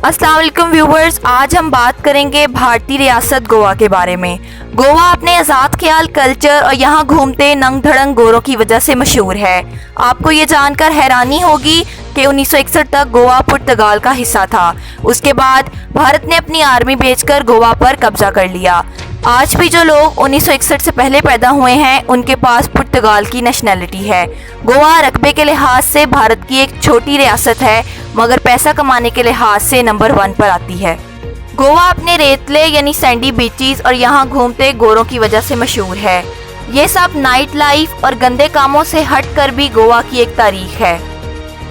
अस्सलाम वालेकुम व्यूवर्स, आज हम बात करेंगे भारतीय रियासत गोवा के बारे में। गोवा अपने आज़ाद ख्याल कल्चर और यहाँ घूमते नंग धड़ंग गोरों की वजह से मशहूर है। आपको ये जानकर हैरानी होगी कि 1961 तक गोवा पुर्तगाल का हिस्सा था। उसके बाद भारत ने अपनी आर्मी भेजकर गोवा पर कब्जा कर लिया। आज भी जो लोग 1961 से पहले पैदा हुए हैं उनके पास पुर्तगाल की नेशनैलिटी है। गोवा रकबे के लिहाज से भारत की एक छोटी रियासत है, मगर पैसा कमाने के लिहाज से नंबर 1 पर आती है। गोवा अपने रेतले यानी सैंडी बीचेस और यहाँ घूमते गोरों की वजह से मशहूर है। ये सब नाइट लाइफ और गंदे कामों से हटकर भी गोवा की एक तारीख है।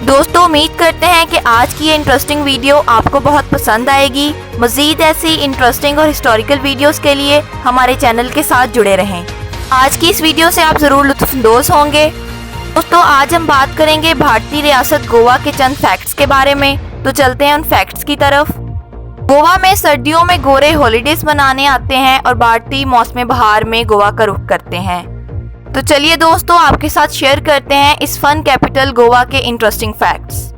दोस्तों, उम्मीद करते हैं कि आज की ये इंटरेस्टिंग वीडियो आपको बहुत पसंद आएगी। मज़ीद ऐसी इंटरेस्टिंग और हिस्टोरिकल वीडियोस के लिए हमारे चैनल के साथ जुड़े रहें। आज की इस वीडियो से आप ज़रूर लुत्फ़अंदोज़ होंगे। दोस्तों, आज हम बात करेंगे भारतीय रियासत गोवा के चंद फैक्ट्स के बारे में। तो चलते हैं उन फैक्ट्स की तरफ। गोवा में सर्दियों में गोरे हॉलीडेज मनाने आते हैं और भारतीय मौसम बहार में गोवा का रुख करते हैं। तो चलिए दोस्तों, आपके साथ शेयर करते हैं इस फन कैपिटल गोवा के इंटरेस्टिंग फैक्ट्स।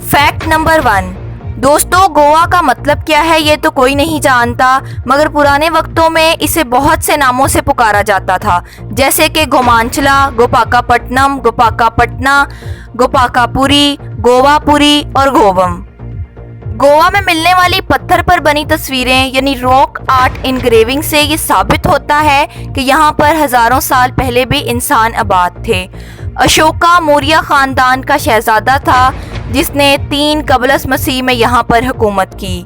Fact number 1। दोस्तों, गोवा का मतलब क्या है ये तो कोई नहीं जानता, मगर पुराने वक्तों में इसे बहुत से नामों से पुकारा जाता था, जैसे कि गोमांचला, गोपाकापट्टनम, गोपाकापट्टना, गोपाकापुरी, गोवापुरी और गोवम। गोवा में मिलने वाली पत्थर पर बनी तस्वीरें यानी रॉक आर्ट इनग्रेविंग से ये साबित होता है कि यहाँ पर हजारों साल पहले भी इंसान आबाद थे। अशोका मौर्य खानदान का शहजादा था जिसने 3 कबलस मसीह में यहाँ पर हुकूमत की।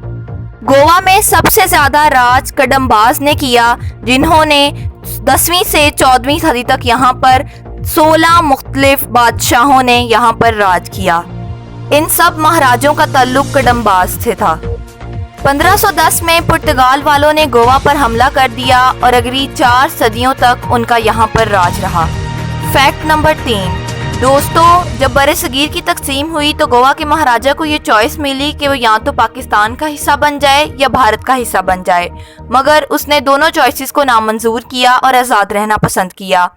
गोवा में सबसे ज्यादा राज कदम्बाज ने किया, जिन्होंने 10वीं से 14वीं सदी तक यहाँ पर 16 मुख्तलिफ बादशाहों ने यहाँ पर राज किया। इन सब महाराजों का ताल्लुक कदम्बाज से था। 1510 में पुर्तगाल वालों ने गोवा पर हमला कर दिया और अगली 4 सदियों तक उनका यहाँ पर राज रहा। Fact number 3। दोस्तों, जब बरे-सगीर की तकसीम हुई तो गोवा के महाराजा को ये चॉइस मिली कि वो या तो पाकिस्तान का हिस्सा बन जाए या भारत का हिस्सा बन जाए, मगर उसने दोनों चॉइसेस को नामंजूर किया और आज़ाद रहना पसंद किया।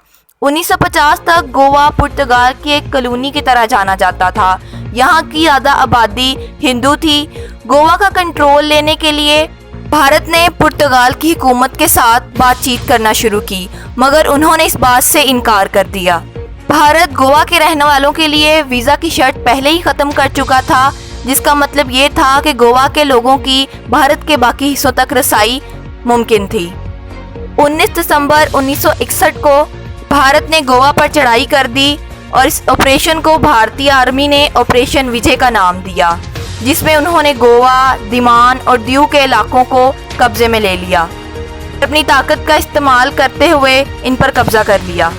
1950 तक गोवा पुर्तगाल की एक कॉलोनी की तरह जाना जाता था। यहाँ की ज़्यादा आबादी हिंदू थी। गोवा का कंट्रोल लेने के लिए भारत ने पुर्तगाल की हुकूमत के साथ बातचीत करना शुरू की, मगर उन्होंने इस बात से इनकार कर दिया। भारत गोवा के रहने वालों के लिए वीज़ा की शर्त पहले ही ख़त्म कर चुका था, जिसका मतलब ये था कि गोवा के लोगों की भारत के बाकी हिस्सों तक रसाई मुमकिन थी। 19 दिसंबर 1961 को भारत ने गोवा पर चढ़ाई कर दी और इस ऑपरेशन को भारतीय आर्मी ने ऑपरेशन विजय का नाम दिया, जिसमें उन्होंने गोवा, दीमान और दीव के इलाकों को कब्जे में ले लिया। अपनी ताकत का इस्तेमाल करते हुए इन पर कब्जा कर लिया।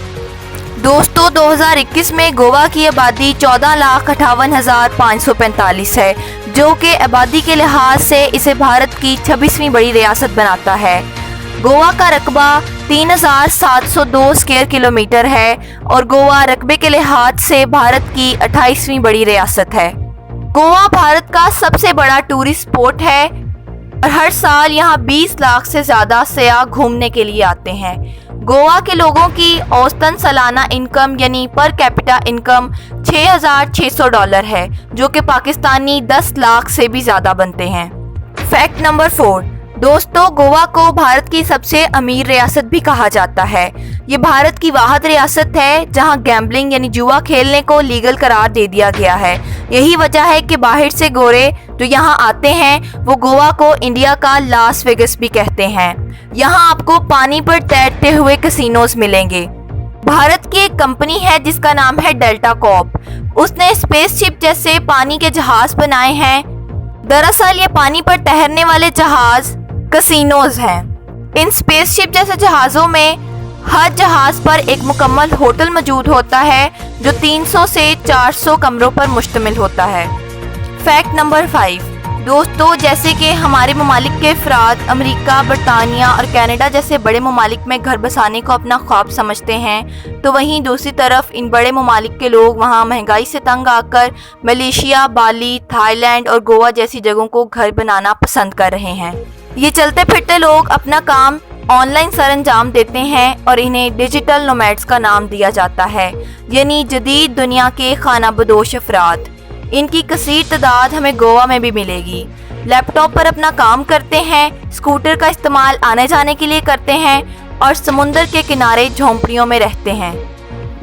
दोस्तों, 2021 में गोवा की आबादी 14,58,545 है, जो कि आबादी के लिहाज से इसे भारत की 26वीं बड़ी रियासत बनाता है। गोवा का रकबा 3,702 स्क्वायर किलोमीटर है और गोवा रकबे के लिहाज से भारत की 28वीं बड़ी रियासत है। गोवा भारत का सबसे बड़ा टूरिस्ट स्पॉट है और हर साल यहाँ 20 लाख से ज़्यादा सयाह घूमने के लिए आते हैं। गोवा के लोगों की औसतन सालाना इनकम यानी पर कैपिटा इनकम $6,600 है, जो कि पाकिस्तानी 10 लाख से भी ज़्यादा बनते हैं। Fact number 4। दोस्तों, गोवा को भारत की सबसे अमीर रियासत भी कहा जाता है। ये भारत की वाहिद रियासत है जहां गैम्बलिंग यानी जुआ खेलने को लीगल करार दे दिया गया है। यही वजह है कि बाहर से गोरे जो यहां आते हैं वो गोवा को इंडिया का लास वेगस भी कहते हैं। यहां आपको पानी पर तैरते हुए कैसीनोज मिलेंगे। भारत की एक कंपनी है जिसका नाम है डेल्टा कॉर्प। उसने स्पेसशिप जैसे पानी के जहाज बनाए हैं। दरअसल ये पानी पर तैरने वाले जहाज कैसीनोज हैं। इन स्पेसशिप जैसे जहाज़ों में हर जहाज़ पर एक मुकम्मल होटल मौजूद होता है जो 300 से 400 कमरों पर मुश्तमिल होता है। Fact number 5। दोस्तों, जैसे कि हमारे ममालिक के अफराद अमेरिका, बरतानिया और कनाडा जैसे बड़े ममालिक में घर बसाने को अपना ख्वाब समझते हैं, तो वहीं दूसरी तरफ इन बड़े ममालिक के लोग वहां महंगाई से तंग आकर मलेशिया, बाली, थाईलैंड और गोवा जैसी जगहों को घर बनाना पसंद कर रहे हैं। ये चलते फिरते लोग अपना काम ऑनलाइन सरंजाम देते हैं और इन्हें डिजिटल नोमैड्स का नाम दिया जाता है, यानी जदीद दुनिया के खाना बदोश अफराद। इनकी कसीर तादाद हमें गोवा में भी मिलेगी। लैपटॉप पर अपना काम करते हैं, स्कूटर का इस्तेमाल आने जाने के लिए करते हैं और समुंदर के किनारे झोंपड़ियों में रहते हैं।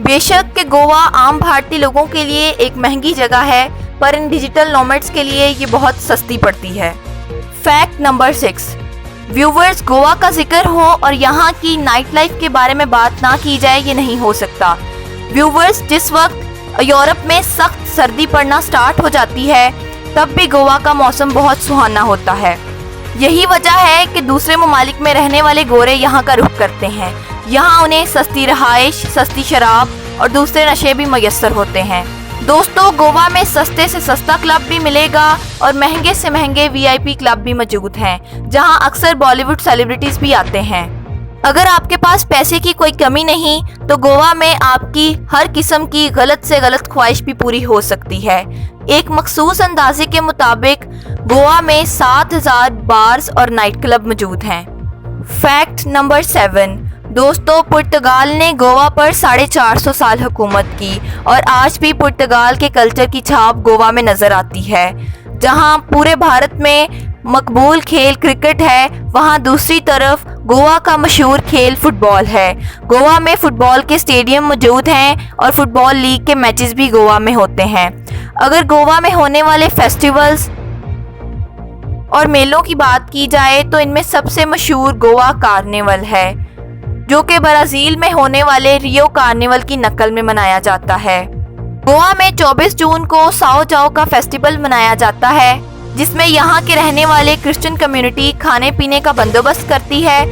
बेशक कि गोवा आम भारतीय लोगों के लिए एक महंगी जगह है, पर इन डिजिटल नोमैड्स के लिए ये बहुत सस्ती पड़ती है। Fact number 6। व्यूवर्स, गोवा का जिक्र हो और यहाँ की नाइट लाइफ के बारे में बात ना की जाए ये नहीं हो सकता। व्यूवर्स, जिस वक्त यूरोप में सख्त सर्दी पड़ना स्टार्ट हो जाती है तब भी गोवा का मौसम बहुत सुहाना होता है। यही वजह है कि दूसरे ममालिक में रहने वाले गोरे यहाँ का रुख करते हैं। यहाँ उन्हें सस्ती रहाइश, सस्ती शराब और दूसरे नशे भी मयसर होते हैं। दोस्तों, गोवा में सस्ते से सस्ता क्लब भी मिलेगा और महंगे से महंगे VIP क्लब भी मौजूद हैं, जहाँ अक्सर बॉलीवुड सेलिब्रिटीज भी आते हैं। अगर आपके पास पैसे की कोई कमी नहीं तो गोवा में आपकी हर किस्म की गलत से गलत ख्वाहिश भी पूरी हो सकती है। एक मखसूस अंदाजे के मुताबिक गोवा में 7000 बार्स और नाइट क्लब मौजूद हैं। Fact number 7। दोस्तों, पुर्तगाल ने गोवा पर 450 साल हुकूमत की और आज भी पुर्तगाल के कल्चर की छाप गोवा में नज़र आती है। जहां पूरे भारत में मकबूल खेल क्रिकेट है, वहां दूसरी तरफ गोवा का मशहूर खेल फुटबॉल है। गोवा में फुटबॉल के स्टेडियम मौजूद हैं और फुटबॉल लीग के मैचेस भी गोवा में होते हैं। अगर गोवा में होने वाले फेस्टिवल्स और मेलों की बात की जाए तो इनमें सबसे मशहूर गोवा कार्निवल है, जो कि ब्राज़ील में होने वाले रियो कार्निवल की नकल में मनाया जाता है। गोवा में 24 जून को साओ जाओ का फेस्टिवल मनाया जाता है, जिसमें यहाँ के रहने वाले क्रिश्चियन कम्युनिटी खाने पीने का बंदोबस्त करती है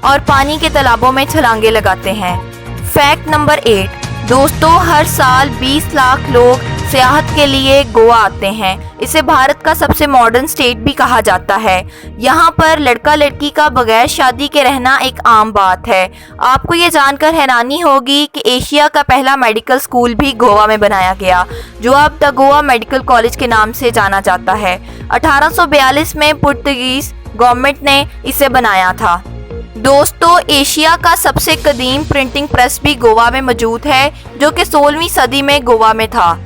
और पानी के तालाबों में छलांगे लगाते हैं। Fact number 8। दोस्तों, हर साल 20 लाख लोग सियाहत के लिए गोवा आते हैं। इसे भारत का सबसे मॉडर्न स्टेट भी कहा जाता है। यहाँ पर लड़का लड़की का बगैर शादी के रहना एक आम बात है। आपको ये जानकर हैरानी होगी कि एशिया का पहला मेडिकल स्कूल भी गोवा में बनाया गया, जो अब द गोवा मेडिकल कॉलेज के नाम से जाना जाता है। 1842 में पुर्तगीज गवर्नमेंट ने इसे बनाया था। दोस्तों, एशिया का सबसे कदीम प्रिंटिंग प्रेस भी गोवा में मौजूद है, जो कि 16वीं सदी में गोवा में था।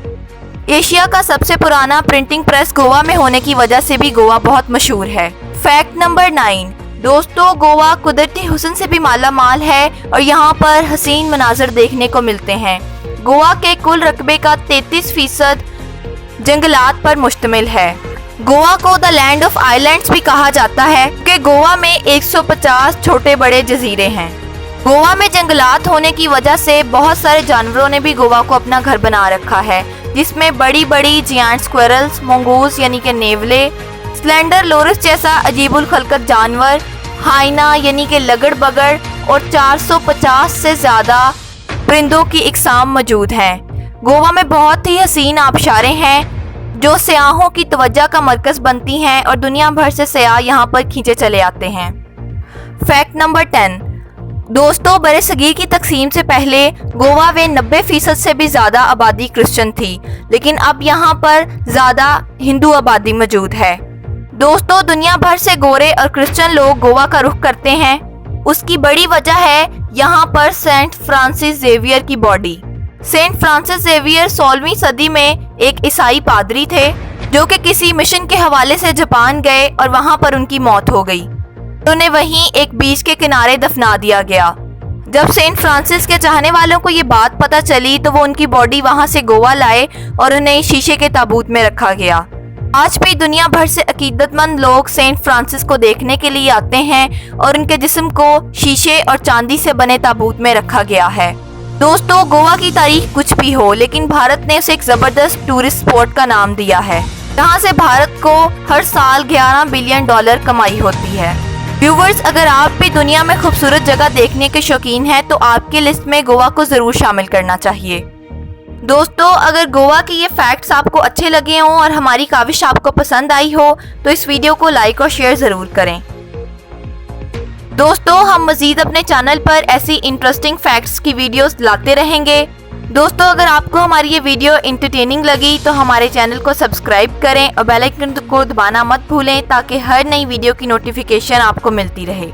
एशिया का सबसे पुराना प्रिंटिंग प्रेस गोवा में होने की वजह से भी गोवा बहुत मशहूर है। Fact number 9। दोस्तों, गोवा कुदरती हुस्न से भी माला माल है और यहाँ पर हसीन मनाजर देखने को मिलते हैं। गोवा के कुल रकबे का 33% जंगलात पर मुश्तमिल है। गोवा को द लैंड ऑफ आइलैंड्स भी कहा जाता है कि गोवा में 150 छोटे बड़े जजीरे हैं। गोवा में जंगलात होने की वजह से बहुत सारे जानवरों ने भी गोवा को अपना घर बना रखा है, जिसमें बड़ी बड़ी जियांट स्क्विरल्स, मंगूस यानी कि नेवले, स्लेंडर लोरस जैसा अजीबुल खलकत जानवर, हाइना यानी कि लगड़ बगड़ और 450 से ज़्यादा परिंदों की इकसाम मौजूद हैं। गोवा में बहुत ही हसीन आबशारें हैं जो सयाहों की तवज्जो का मरकज़ बनती हैं और दुनिया भर से सयाह यहाँ पर खींचे चले आते हैं। Fact number 10। दोस्तों, बरसगीर की तकसीम से पहले गोवा में 90% से भी ज़्यादा आबादी क्रिश्चियन थी, लेकिन अब यहाँ पर ज़्यादा हिंदू आबादी मौजूद है। दोस्तों, दुनिया भर से गोरे और क्रिश्चियन लोग गोवा का रुख करते हैं। उसकी बड़ी वजह है यहाँ पर सेंट फ्रांसिस जेवियर की बॉडी। सेंट फ्रांसिस जेवियर 16वीं सदी में एक ईसाई पादरी थे, जो कि किसी मिशन के हवाले से जापान गए और वहाँ पर उनकी मौत हो गई। उन्हें वहीं एक बीच के किनारे दफना दिया गया। जब सेंट फ्रांसिस के चाहने वालों को ये बात पता चली तो वो उनकी बॉडी वहाँ से गोवा लाए और उन्हें शीशे के ताबूत में रखा गया। आज भी दुनिया भर से अकीदतमंद लोग सेंट फ्रांसिस को देखने के लिए आते हैं और उनके जिस्म को शीशे और चांदी से बने ताबूत में रखा गया है। दोस्तों, गोवा की तारीख कुछ भी हो, लेकिन भारत ने उसे एक ज़बरदस्त टूरिस्ट स्पॉट का नाम दिया है, जहाँ से भारत को हर साल $11 बिलियन कमाई होती है। व्यूवर्स, अगर आप भी दुनिया में खूबसूरत जगह देखने के शौकीन हैं तो आपकी लिस्ट में गोवा को ज़रूर शामिल करना चाहिए। दोस्तों, अगर गोवा के ये फैक्ट्स आपको अच्छे लगे हों और हमारी काविश आपको पसंद आई हो तो इस वीडियो को लाइक और शेयर ज़रूर करें। दोस्तों, हम मज़ीद अपने चैनल पर ऐसी इंटरेस्टिंग फैक्ट्स की वीडियोस लाते रहेंगे। दोस्तों, अगर आपको हमारी ये वीडियो इंटरटेनिंग लगी तो हमारे चैनल को सब्सक्राइब करें और बेल आइकन को दबाना मत भूलें ताकि हर नई वीडियो की नोटिफिकेशन आपको मिलती रहे।